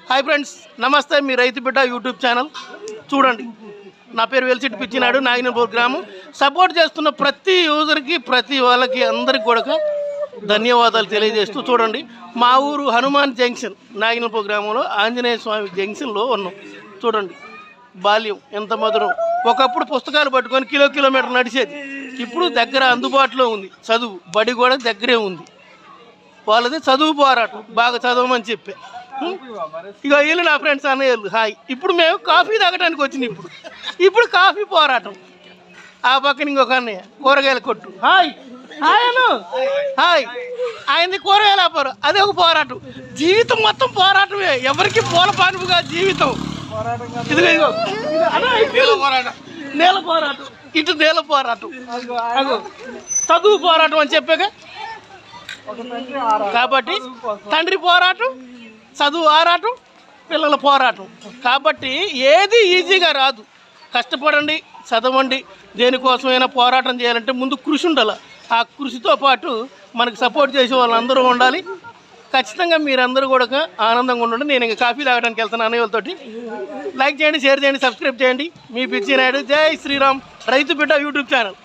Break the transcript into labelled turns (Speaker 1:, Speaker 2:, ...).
Speaker 1: Hi friends, నమస్తే. మీ రైతు బిడ్డ యూట్యూబ్ ఛానల్ చూడండి. నా పేరు వెలిసిటి పిచ్చినాడు, నాగినపూర్ గ్రామం. సపోర్ట్ చేస్తున్న ప్రతి యూజర్కి, ప్రతి వాళ్ళకి, అందరికి కూడా ధన్యవాదాలు తెలియజేస్తూ చూడండి. మా ఊరు హనుమాన్ జంక్షన్, నాగినపూర్ గ్రామంలో ఆంజనేయ స్వామి జంక్షన్లో ఉన్నాం. చూడండి బాల్యం ఎంత మధురం. ఒకప్పుడు పుస్తకాలు పట్టుకొని కిలోమీటర్ నడిచేది. ఇప్పుడు దగ్గర అందుబాటులో ఉంది. చదువు బడి కూడా దగ్గరే ఉంది. వాళ్ళది చదువు పోరాటం, బాగా చదవమని చెప్పి. ఇక వీళ్ళు నా ఫ్రెండ్స్ అన్నయ్యలు. హాయ్. ఇప్పుడు మేము కాఫీ తాగడానికి వచ్చింది. ఇప్పుడు కాఫీ పోరాటం. ఆ పక్కన ఇంకొక అన్నయ్య కూరగాయల కొట్టు. హాయ్ హాయ్ అను. హాయ్. ఆయనది కూరగాయల వ్యాపారం. అదే ఒక పోరాటం. జీవితం మొత్తం పోరాటమే. ఎవరికి పూల పానుపుగా జీవితం. ఇదిగో నేల పోరాటం, ఇటు నేల పోరాటం, చదువు పోరాటం అని చెప్పాక. కాబట్టి తండ్రి పోరాటం, చదువు ఆరాటం, పిల్లల పోరాటం. కాబట్టి ఏది ఈజీగా రాదు. కష్టపడండి, చదవండి. దేనికోసమైనా పోరాటం చేయాలంటే ముందు కృషి ఉండాలి. ఆ కృషితో పాటు మనకు సపోర్ట్ చేసే వాళ్ళందరూ ఉండాలి. ఖచ్చితంగా మీరందరూ కూడా ఆనందంగా ఉండండి. నేను ఇంకా కాఫీ తాగడానికి వెళ్తాను అన్నయ్యలతోటి. లైక్ చేయండి, షేర్ చేయండి, సబ్స్క్రైబ్ చేయండి. మీ పిచ్చినాయుడు. జై శ్రీరామ్, రైతు బిడ్డ యూట్యూబ్ ఛానల్.